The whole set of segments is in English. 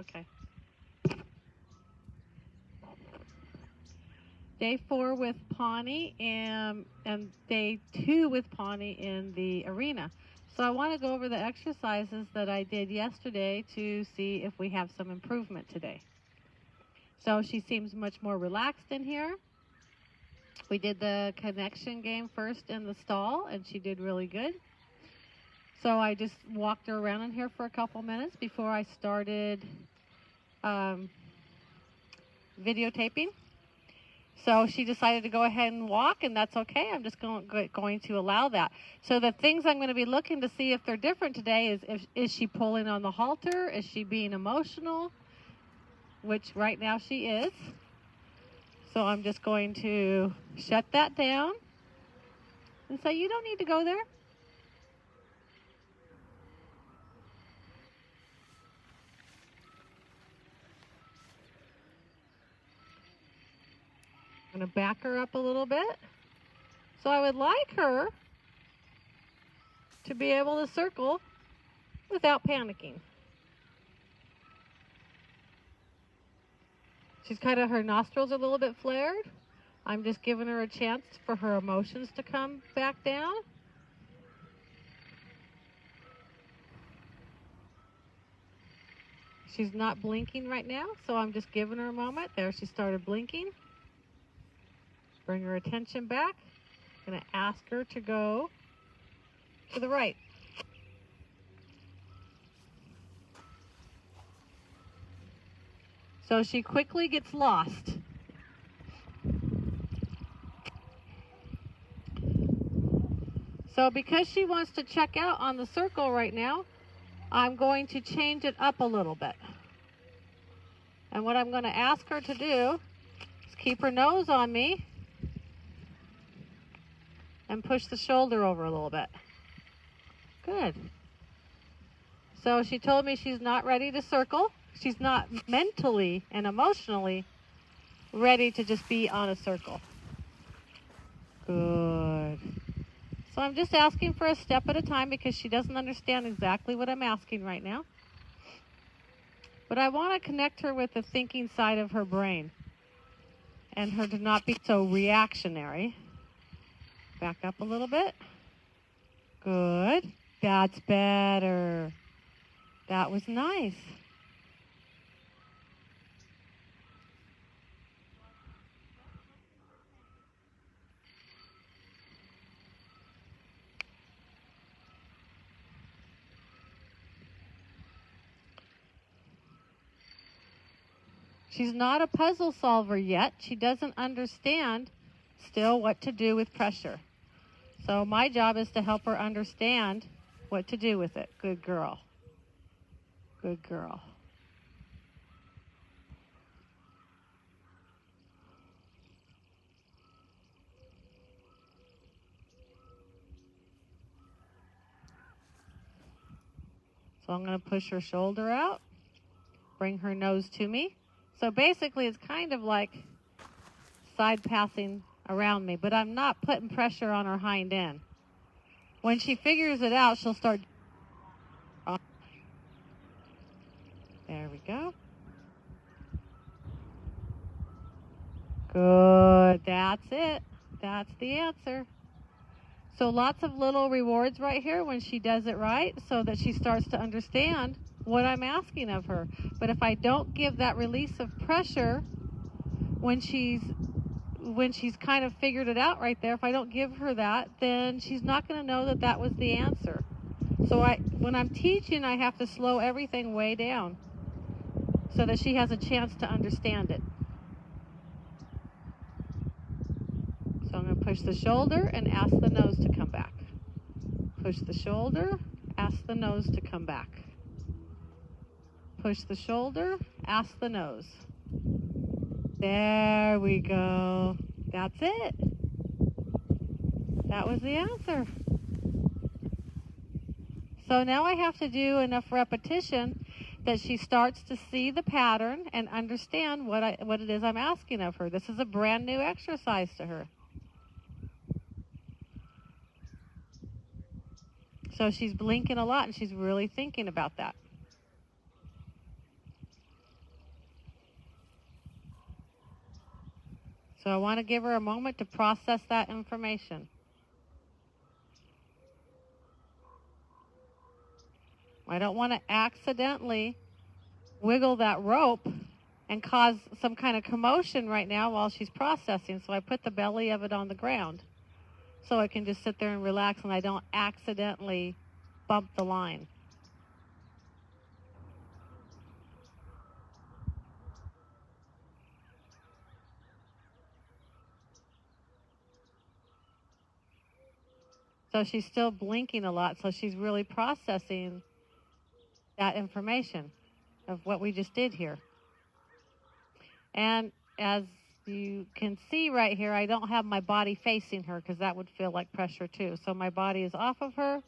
Okay. Day 4 with Pawnee and day 2 with Pawnee in the arena. So I want to go over the exercises that I did yesterday to see if we have some improvement today. So she seems much more relaxed in here. We did the connection game first in the stall, and she did really good. So I just walked her around in here for a couple minutes before I started videotaping. So she decided to go ahead and walk, and that's okay. I'm just going to allow that. So the things I'm going to be looking to see if they're different today is she pulling on the halter? Is she being emotional? Which right now she is. So I'm just going to shut that down and say, you don't need to go there. I'm going to back her up a little bit. So I would like her to be able to circle without panicking. She's kind of, her nostrils are a little bit flared. I'm just giving her a chance for her emotions to come back down. She's not blinking right now, so I'm just giving her a moment. There, she started blinking. Bring her attention back. I'm going to ask her to go to the right. So she quickly gets lost. So because she wants to check out on the circle right now, I'm going to change it up a little bit. And what I'm going to ask her to do is keep her nose on me and push the shoulder over a little bit. Good. So she told me she's not ready to circle. She's not mentally and emotionally ready to just be on a circle. Good. So I'm just asking for a step at a time because she doesn't understand exactly what I'm asking right now. But I want to connect her with the thinking side of her brain and her to not be so reactionary. Back up a little bit. Good. That's better. That was nice. She's not a puzzle solver yet. She doesn't understand still what to do with pressure. So my job is to help her understand what to do with it. Good girl. Good girl. So I'm going to push her shoulder out, bring her nose to me. So basically it's kind of like side passing around me, but I'm not putting pressure on her hind end. When she figures it out, she'll start. There we go. Good. That's it. That's the answer. So lots of little rewards right here when she does it right so that she starts to understand what I'm asking of her. But if I don't give that release of pressure when she's kind of figured it out right there, if I don't give her that, then she's not going to know that that was the answer. So when I'm teaching, I have to slow everything way down so that she has a chance to understand it. So I'm going to push the shoulder and ask the nose to come back. Push the shoulder, ask the nose to come back. Push the shoulder, ask the nose. There we go. That's it. That was the answer. So now I have to do enough repetition that she starts to see the pattern and understand what it is I'm asking of her. This is a brand new exercise to her. So she's blinking a lot and she's really thinking about that. So I want to give her a moment to process that information. I don't want to accidentally wiggle that rope and cause some kind of commotion right now while she's processing. So I put the belly of it on the ground so I can just sit there and relax and I don't accidentally bump the line. So she's still blinking a lot, so she's really processing that information of what we just did here. And as you can see right here, I don't have my body facing her because that would feel like pressure too. So my body is off of her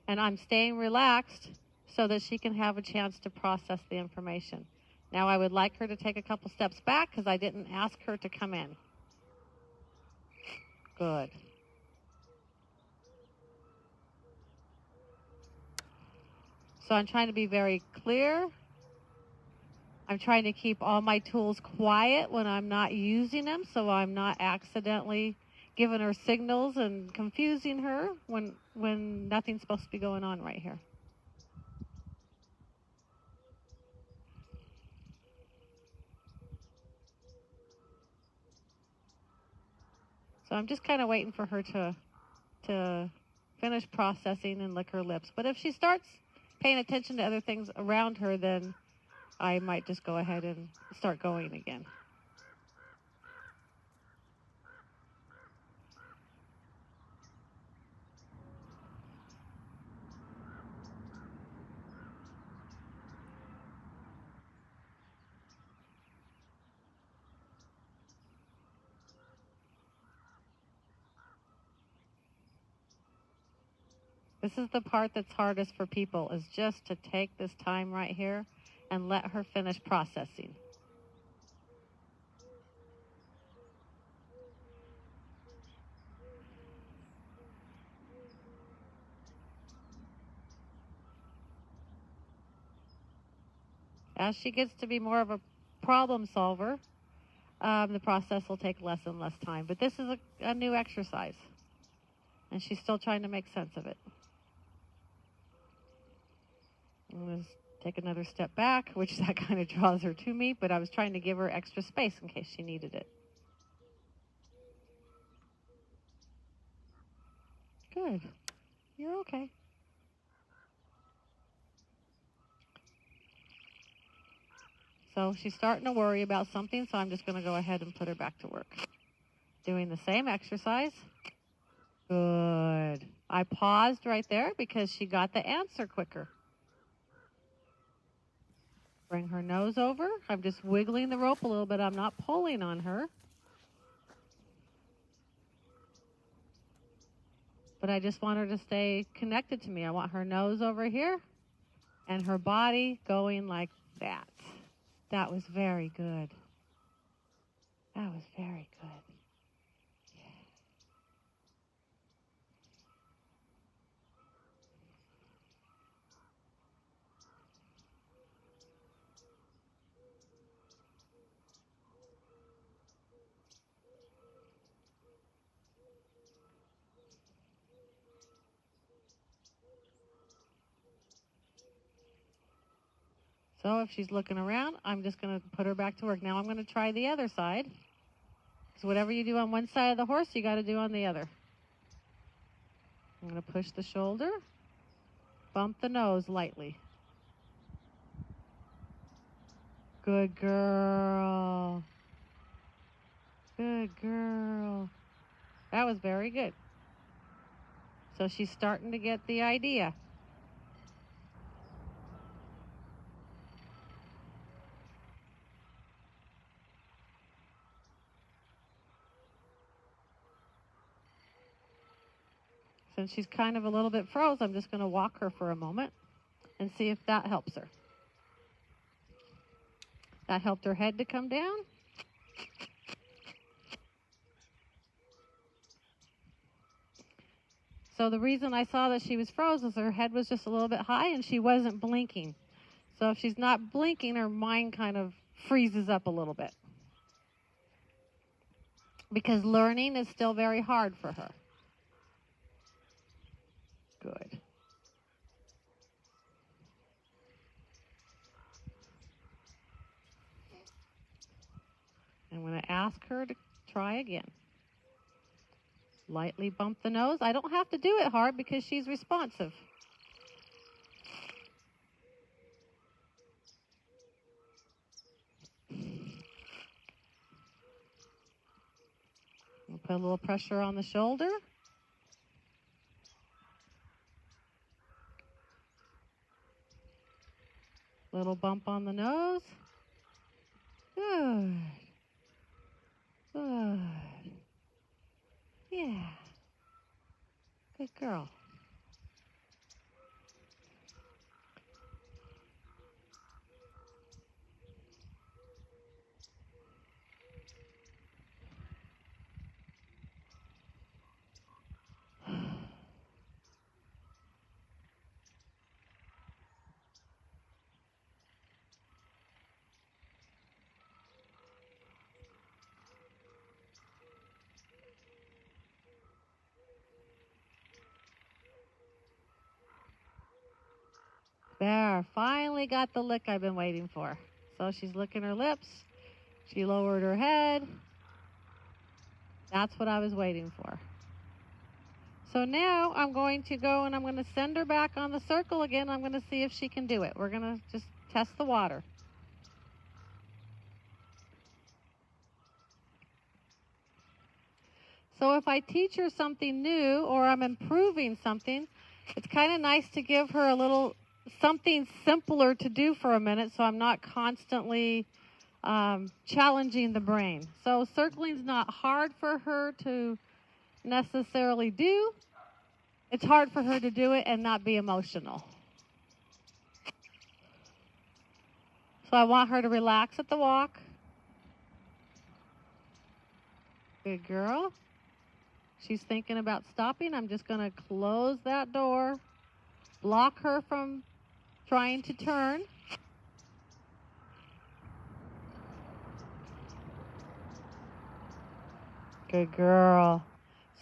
and I'm staying relaxed so that she can have a chance to process the information. Now I would like her to take a couple steps back because I didn't ask her to come in. Good. So I'm trying to be very clear. I'm trying to keep all my tools quiet when I'm not using them so I'm not accidentally giving her signals and confusing her when nothing's supposed to be going on right here. So I'm just kind of waiting for her to finish processing and lick her lips. But if she starts paying attention to other things around her, then I might just go ahead and start going again. This is the part that's hardest for people, is just to take this time right here and let her finish processing. As she gets to be more of a problem solver, the process will take less and less time. But this is a new exercise, and she's still trying to make sense of it. I'm going to take another step back, which that kind of draws her to me, but I was trying to give her extra space in case she needed it. Good. You're okay. So she's starting to worry about something, so I'm just going to go ahead and put her back to work. Doing the same exercise. Good. I paused right there because she got the answer quicker. Bring her nose over. I'm just wiggling the rope a little bit. I'm not pulling on her. But I just want her to stay connected to me. I want her nose over here and her body going like that. That was very good. That was very good. So if she's looking around, I'm just going to put her back to work. Now I'm going to try the other side. So whatever you do on one side of the horse, you got to do on the other. I'm going to push the shoulder, bump the nose lightly. Good girl. Good girl. That was very good. So she's starting to get the idea. Since she's kind of a little bit froze, I'm just going to walk her for a moment and see if that helps her. That helped her head to come down. So the reason I saw that she was froze is her head was just a little bit high and she wasn't blinking. So if she's not blinking, her mind kind of freezes up a little bit. because learning is still very hard for her. Good. I'm going to ask her to try again. Lightly bump the nose. I don't have to do it hard because she's responsive. We'll put a little pressure on the shoulder. Little bump on the nose. Good. Good. Yeah. Good girl. There, finally got the lick I've been waiting for. So she's licking her lips. She lowered her head. That's what I was waiting for. So now I'm going to go and I'm going to send her back on the circle again. I'm going to see if she can do it. We're going to just test the water. So if I teach her something new or I'm improving something, it's kind of nice to give her a little something simpler to do for a minute so I'm not constantly challenging the brain. So circling's not hard for her to necessarily do. It's hard for her to do it and not be emotional. So I want her to relax at the walk. Good girl. She's thinking about stopping. I'm just going to close that door, block her from trying to turn. Good girl.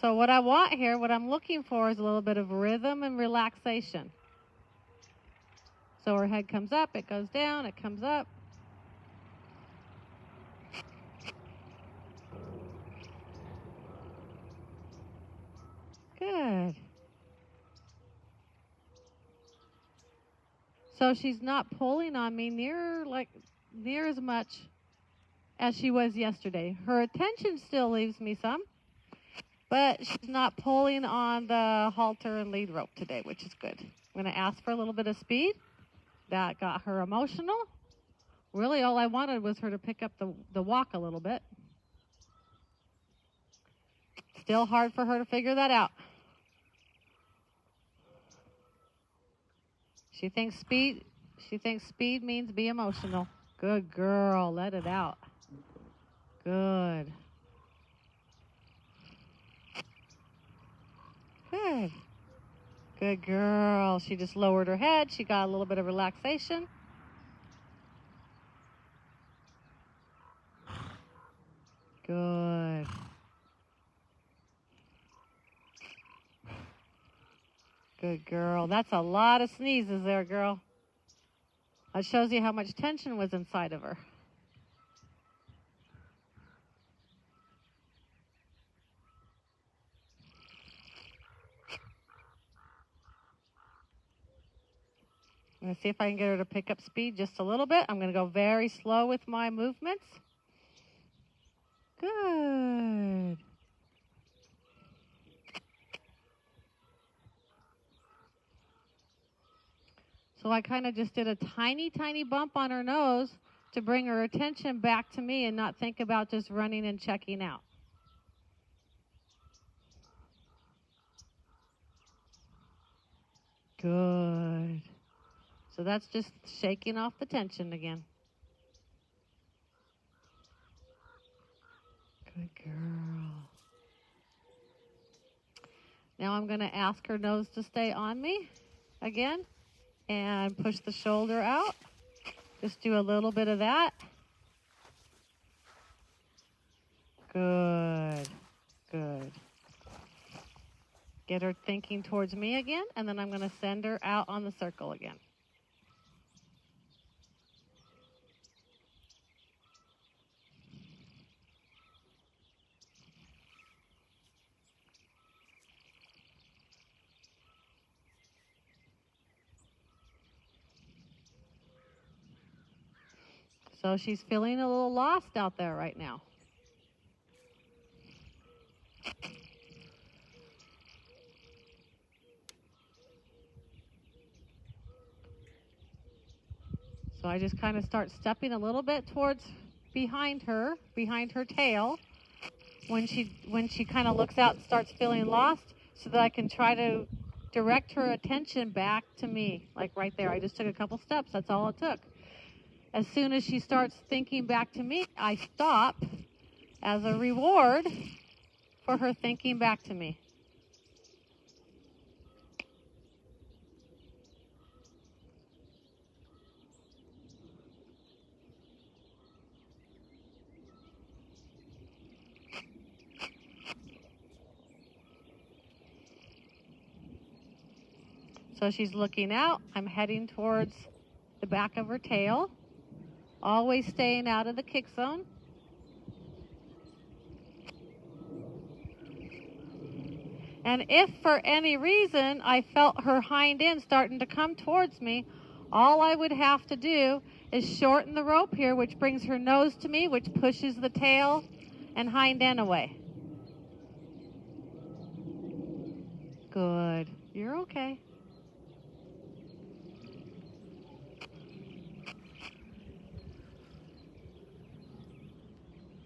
So what I want here, what I'm looking for is a little bit of rhythm and relaxation. So her head comes up, it goes down, it comes up. Good. So she's not pulling on me near as much as she was yesterday. Her attention still leaves me some, but she's not pulling on the halter and lead rope today, which is good. I'm going to ask for a little bit of speed. That got her emotional. Really, all I wanted was her to pick up the walk a little bit. Still hard for her to figure that out. She thinks speed means be emotional. Good girl. Let it out. Good. Good. Good girl. She just lowered her head. She got a little bit of relaxation. Good. Good girl. That's a lot of sneezes there, girl. That shows you how much tension was inside of her. I'm going to see if I can get her to pick up speed just a little bit. I'm going to go very slow with my movements. Good. So I kind of just did a tiny, tiny bump on her nose to bring her attention back to me and not think about just running and checking out. Good. So that's just shaking off the tension again. Good girl. Now I'm going to ask her nose to stay on me again and push the shoulder out. Just do a little bit of that. Good. Good. Get her thinking towards me again, and then I'm going to send her out on the circle again. So she's feeling a little lost out there right now. So I just kind of start stepping a little bit towards behind her tail, when she kind of looks out and starts feeling lost, so that I can try to direct her attention back to me, like right there. I just took a couple steps. That's all it took. As soon as she starts thinking back to me, I stop as a reward for her thinking back to me. So she's looking out. I'm heading towards the back of her tail, always staying out of the kick zone. And if for any reason I felt her hind end starting to come towards me, all I would have to do is shorten the rope here, which brings her nose to me, which pushes the tail and hind end away. Good. You're okay.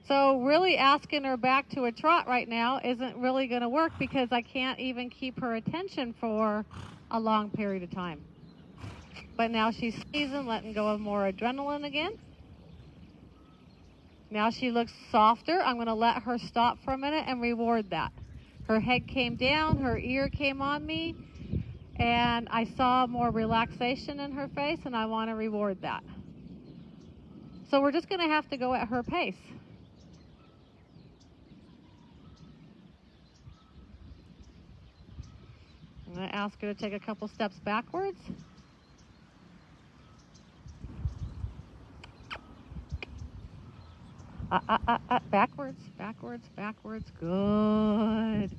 So really asking her back to a trot right now isn't really going to work, because I can't even keep her attention for a long period of time. But now she's squeezing, letting go of more adrenaline again. Now she looks softer. I'm going to let her stop for a minute and reward that. Her head came down, her ear came on me, and I saw more relaxation in her face, and I want to reward that. So we're just going to have to go at her pace. I'm going to ask her to take a couple steps backwards. Backwards, backwards, backwards. Good.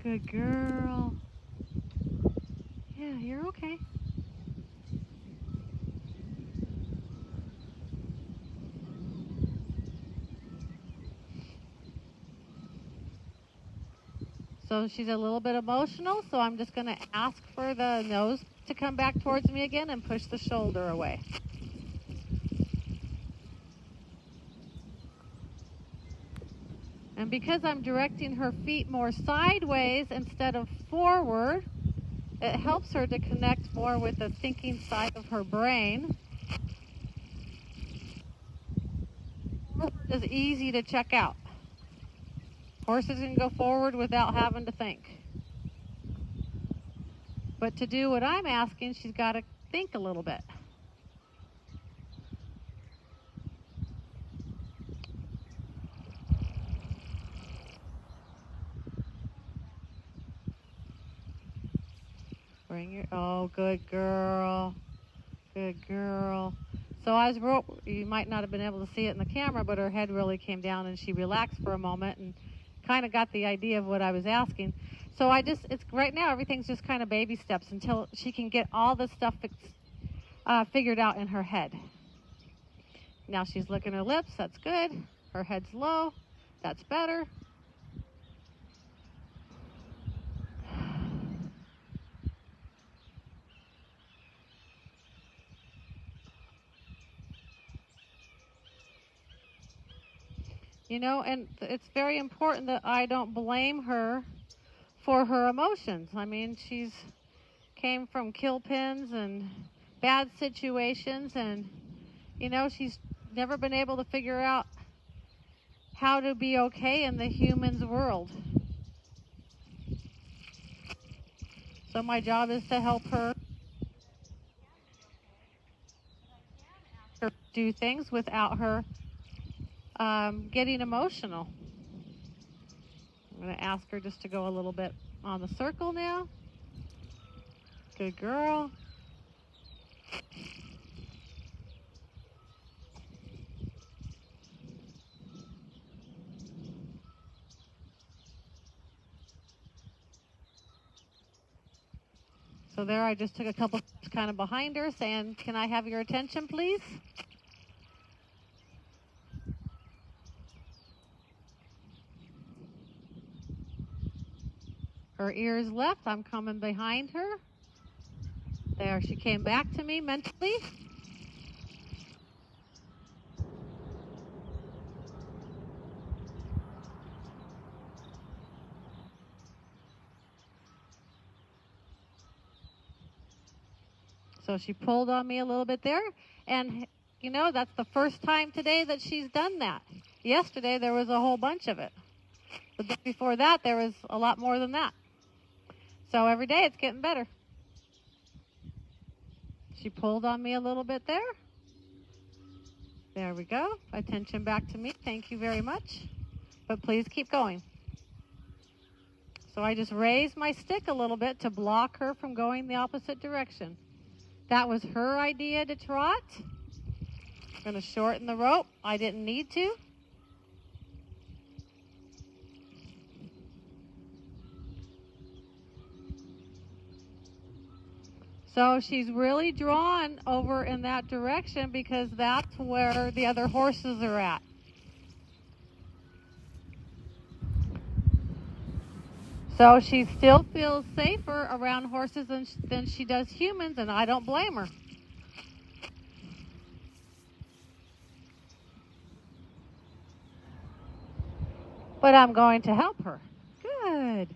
Good girl. Yeah, you're okay. So she's a little bit emotional, so I'm just going to ask for the nose to come back towards me again and push the shoulder away. And because I'm directing her feet more sideways instead of forward, it helps her to connect more with the thinking side of her brain. It's easy to check out. Horses can go forward without having to think. But to do what I'm asking, she's got to think a little bit. Bring your, oh, good girl. Good girl. So you might not have been able to see it in the camera, but her head really came down and she relaxed for a moment and kind of got the idea of what I was asking. So it's right now, everything's just kind of baby steps until she can get all this stuff figured out in her head. Now she's licking her lips. That's good. Her head's low. That's better. And it's very important that I don't blame her for her emotions. I mean, she's came from kill pens and bad situations, and, she's never been able to figure out how to be okay in the human's world. So my job is to help her do things without her getting emotional. I'm going to ask her just to go a little bit on the circle now. Good girl. So there I just took a couple steps kind of behind her saying, can I have your attention, please? Her ears left. I'm coming behind her. There, she came back to me mentally. So she pulled on me a little bit there. And, you know, that's the first time today that she's done that. Yesterday, there was a whole bunch of it. The day before that, there was a lot more than that. So every day, it's getting better. She pulled on me a little bit there. There we go. Attention back to me. Thank you very much. But please keep going. So I just raised my stick a little bit to block her from going the opposite direction. That was her idea to trot. I'm going to shorten the rope. I didn't need to. So she's really drawn over in that direction because that's where the other horses are at. So she still feels safer around horses than she does humans, and I don't blame her. But I'm going to help her. Good.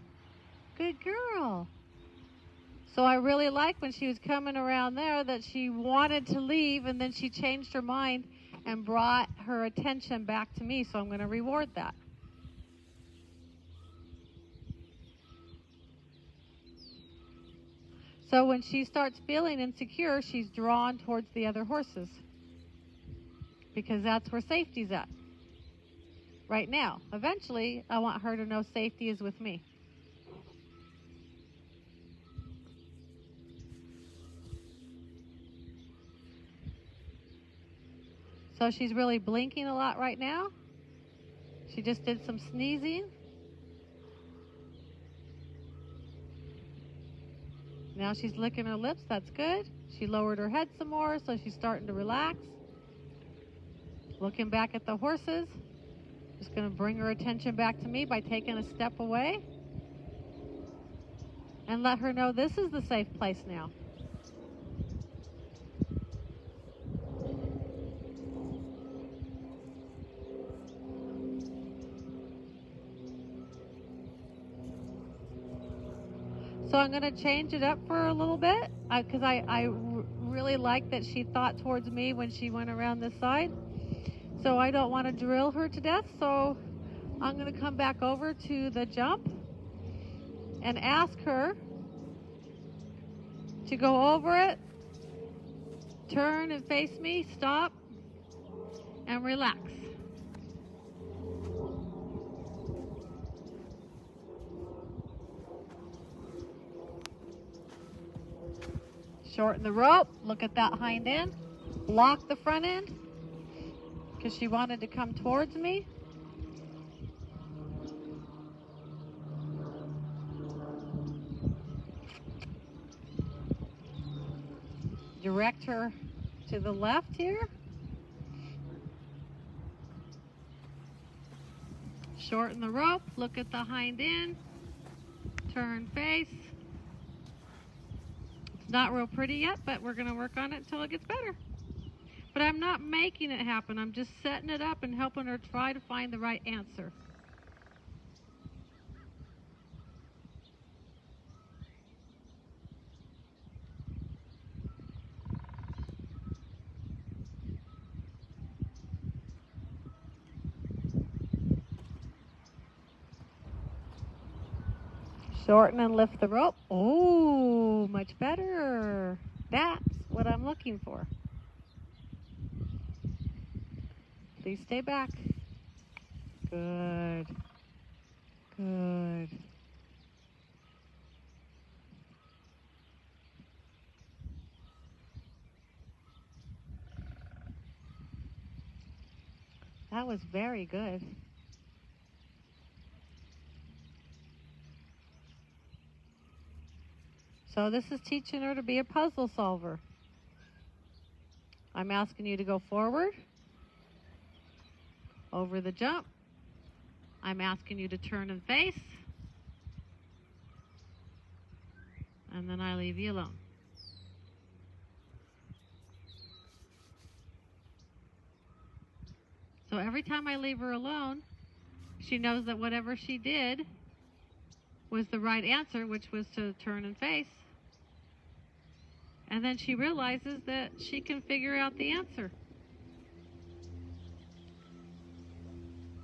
Good girl. So I really like when she was coming around there that she wanted to leave, and then she changed her mind and brought her attention back to me, so I'm going to reward that. So when she starts feeling insecure, she's drawn towards the other horses because that's where safety's at right now. Eventually, I want her to know safety is with me. So she's really blinking a lot right now. She just did some sneezing. Now she's licking her lips. That's good. She lowered her head some more, so she's starting to relax. Looking back at the horses. Just going to bring her attention back to me by taking a step away. And let her know this is the safe place now. So I'm going to change it up for a little bit because I really like that she thought towards me when she went around this side. So I don't want to drill her to death. So I'm going to come back over to the jump and ask her to go over it, turn and face me, stop, and relax. Shorten the rope, look at that hind end, block the front end because she wanted to come towards me. Direct her to the left here. Shorten the rope, look at the hind end, turn face. It's not real pretty yet, but we're going to work on it until it gets better. But I'm not making it happen. I'm just setting it up and helping her try to find the right answer. Shorten and lift the rope. Oh, much better. That's what I'm looking for. Please stay back. Good. Good. That was very good. So this is teaching her to be a puzzle solver. I'm asking you to go forward, over the jump. I'm asking you to turn and face, and then I leave you alone. So every time I leave her alone, she knows that whatever she did was the right answer, which was to turn and face. And then she realizes that she can figure out the answer.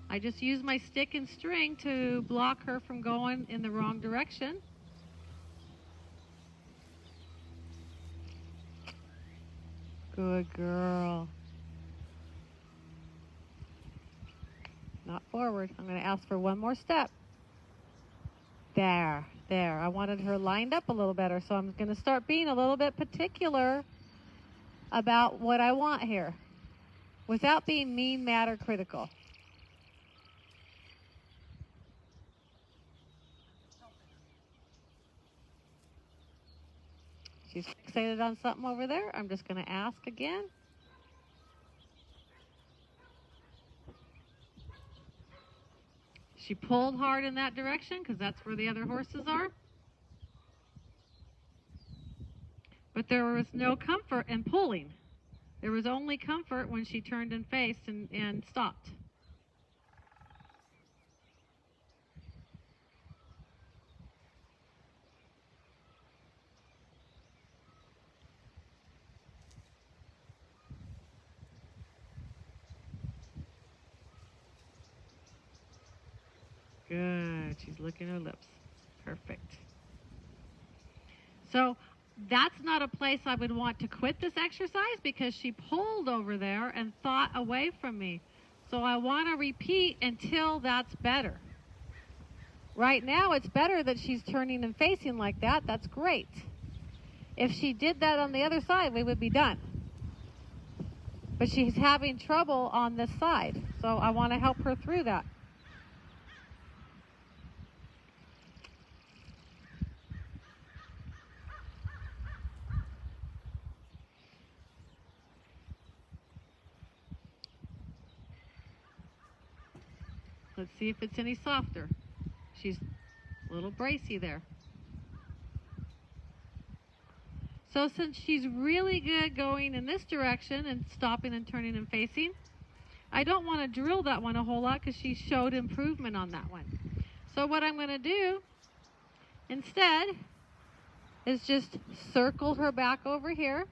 I just use my stick and string to block her from going in the wrong direction. Good girl. Not forward. I'm going to ask for one more step. There. I wanted her lined up a little better, so I'm going to start being a little bit particular about what I want here without being mean, mad, or critical. She's fixated on something over there. I'm just going to ask again. She pulled hard in that direction because that's where the other horses are. But there was no comfort in pulling. There was only comfort when she turned and faced and stopped. Good. She's licking her lips. Perfect. So that's not a place I would want to quit this exercise because she pulled over there and thought away from me. So I want to repeat until that's better. Right now it's better that she's turning and facing like that. That's great. If she did that on the other side, we would be done. But she's having trouble on this side. So I want to help her through that. Let's see if it's any softer. She's a little bracy there. So since she's really good going in this direction and stopping and turning and facing, I don't want to drill that one a whole lot because she showed improvement on that one. So what I'm going to do instead is just circle her back over here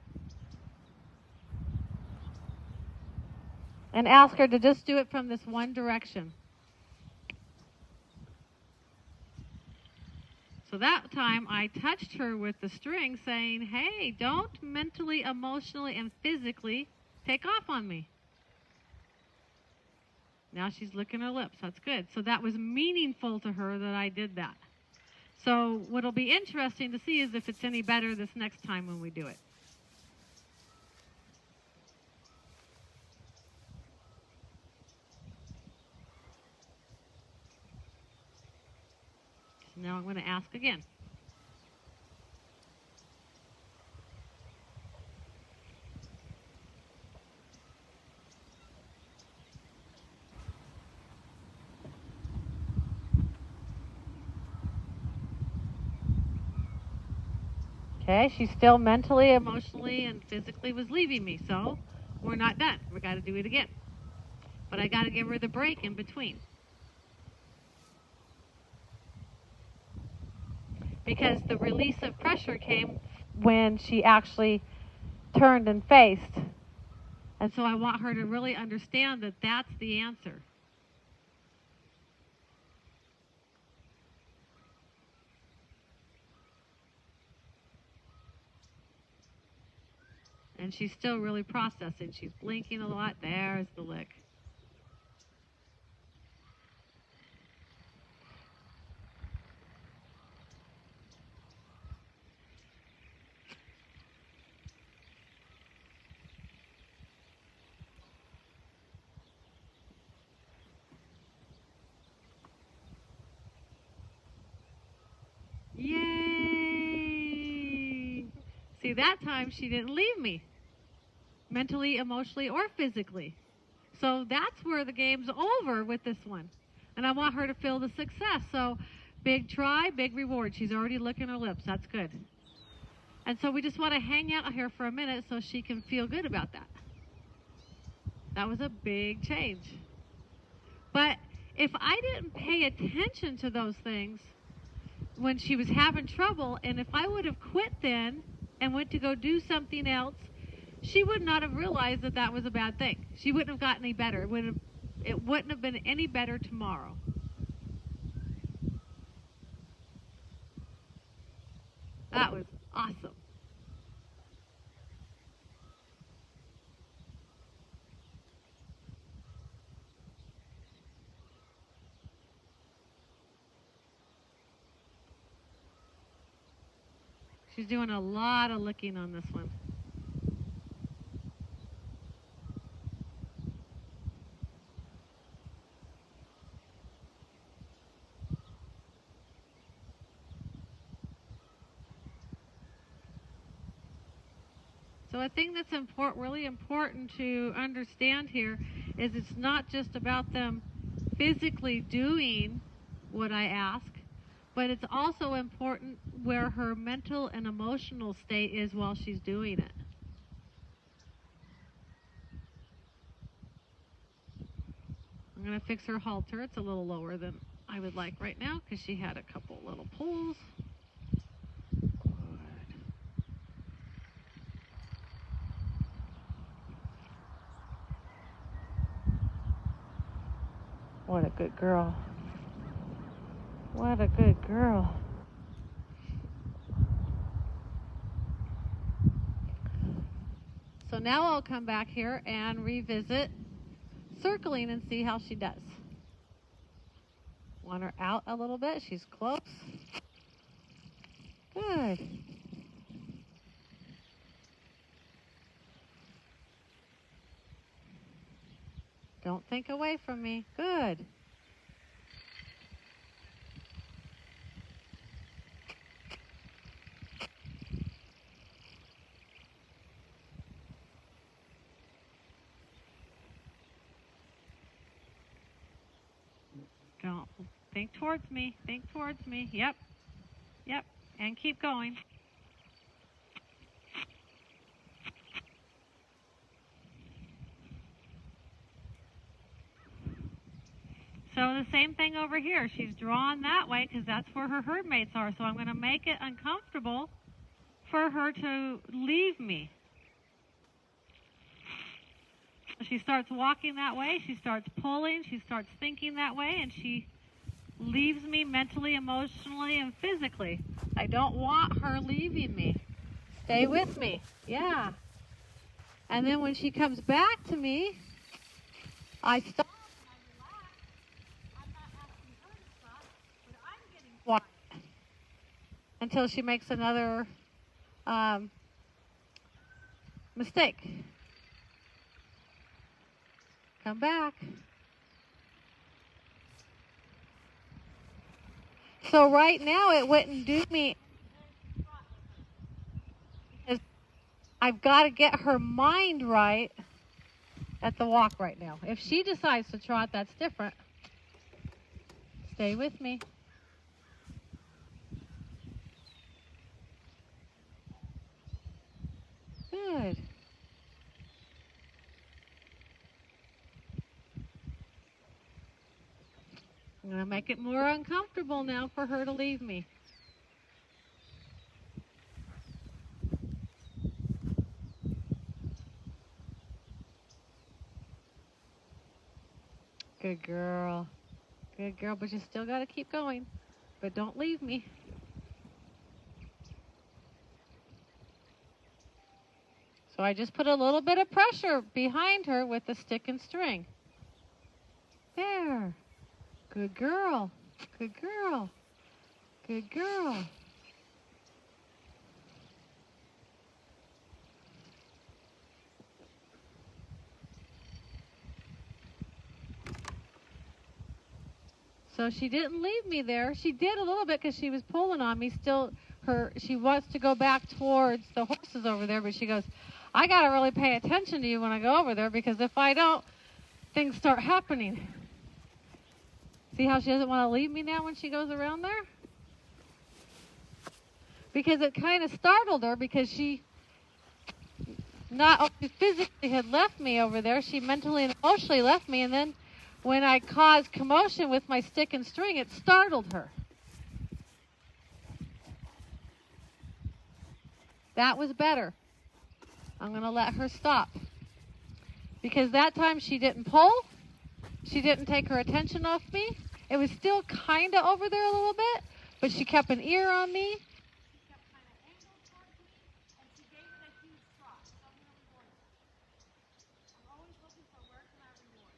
and ask her to just do it from this one direction. So that time I touched her with the string saying, hey, don't mentally, emotionally, and physically take off on me. Now she's licking her lips. That's good. So that was meaningful to her that I did that. So what'll be interesting to see is if it's any better this next time when we do it. So now I'm going to ask again. Okay, she still mentally, emotionally, and physically was leaving me, so we're not done. We got to do it again. But I got to give her the break in between. Because the release of pressure came when she actually turned and faced. And so I want her to really understand that that's the answer. And she's still really processing. She's blinking a lot. There's the lick. See, that time she didn't leave me, mentally, emotionally, or physically. So that's where the game's over with this one. And I want her to feel the success. So big try, big reward. She's already licking her lips. That's good. And so we just want to hang out here for a minute so she can feel good about that. That was a big change. But if I didn't pay attention to those things when she was having trouble, and if I would have quit then and went to go do something else, she would not have realized that that was a bad thing. She wouldn't have gotten any better. It wouldn't have been any better tomorrow. That was awesome. She's doing a lot of licking on this one. So a thing that's really important to understand here is it's not just about them physically doing what I ask, but it's also important where her mental and emotional state is while she's doing it. I'm going to fix her halter. It's a little lower than I would like right now because she had a couple little pulls. What a good girl. What a good girl. So now I'll come back here and revisit circling and see how she does. Want her out a little bit. She's close. Good. Don't think away from me. Good. Don't think towards me. Think towards me. Yep. Yep. And keep going. So the same thing over here. She's drawn that way because that's where her herd mates are. So I'm going to make it uncomfortable for her to leave me. She starts walking that way. She starts pulling. She starts thinking that way. And she leaves me mentally, emotionally, and physically. I don't want her leaving me. Stay with me. Yeah. And then when she comes back to me, I stop. Until she makes another mistake. Come back. So right now it wouldn't do me because I've got to get her mind right at the walk right now. If she decides to trot, that's different. Stay with me. Good. I'm going to make it more uncomfortable now for her to leave me. Good girl. Good girl, but you still got to keep going. But don't leave me. So I just put a little bit of pressure behind her with the stick and string. There. Good girl. Good girl. Good girl. So she didn't leave me there. She did a little bit because she was pulling on me. Still, she wants to go back towards the horses over there, but she goes, I got to really pay attention to you when I go over there, because if I don't, things start happening. See how she doesn't want to leave me now when she goes around there? Because it kind of startled her, because she not only physically had left me over there, she mentally and emotionally left me, and then when I caused commotion with my stick and string, it startled her. That was better. I'm going to let her stop. Because that time she didn't pull. She didn't take her attention off me. It was still kind of over there a little bit, but she kept an ear on me. She kept kind of angled towards me, and she gave it a huge trot. So I'm going to reward her. I'm always looking for where can I reward.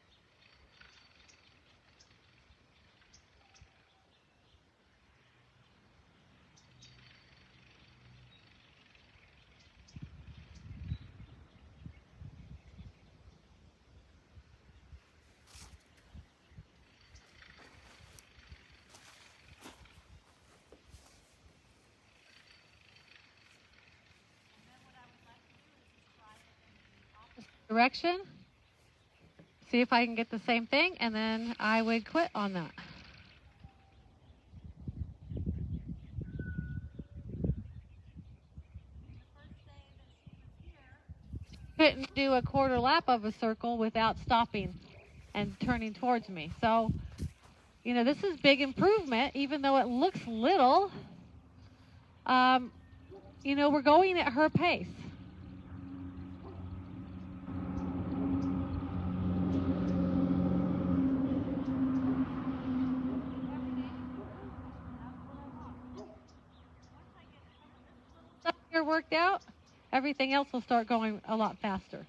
Direction. See if I can get the same thing, and then I would quit on that. Couldn't do a quarter lap of a circle without stopping and turning towards me. So, you know, this is big improvement, even though it looks little. You know, we're going at her pace. Stuff here worked out, everything else will start going a lot faster.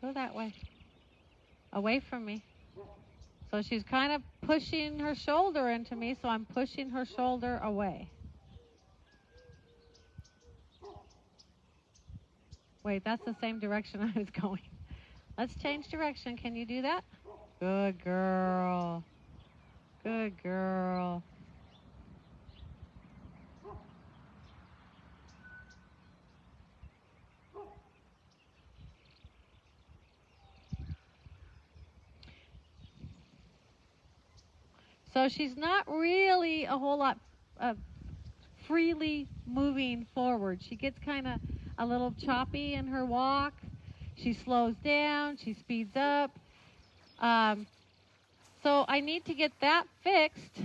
Go that way. Away from me. So she's kind of pushing her shoulder into me, so I'm pushing her shoulder away. Wait, that's the same direction I was going. Let's change direction. Can you do that? Good girl. Good girl. So she's not really a whole lot freely moving forward. She gets kind of a little choppy in her walk. She slows down. She speeds up. So I need to get that fixed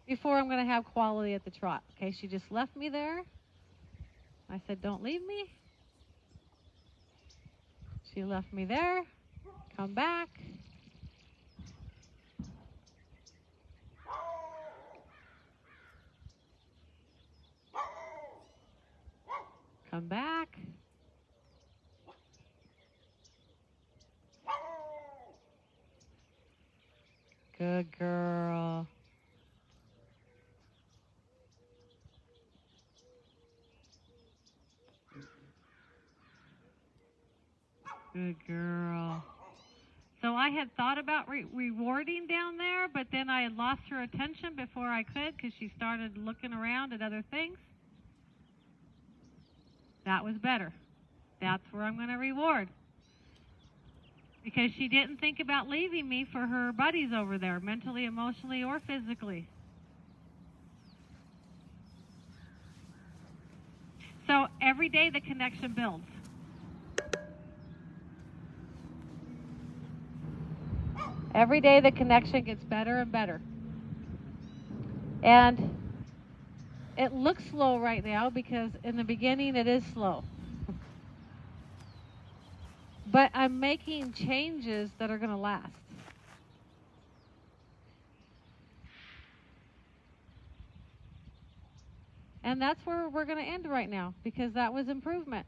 before I'm going to have quality at the trot. Okay, she just left me there. I said, don't leave me. She left me there. Come back. Come back. Good girl. Good girl. So I had thought about rewarding down there, but then I had lost her attention before I could, because she started looking around at other things. That was better. That's where I'm going to reward. Because she didn't think about leaving me for her buddies over there, mentally, emotionally, or physically. So every day the connection builds. Every day the connection gets better and better. And it looks slow right now because in the beginning it is slow. But I'm making changes that are going to last. And that's where we're going to end right now, because that was improvement.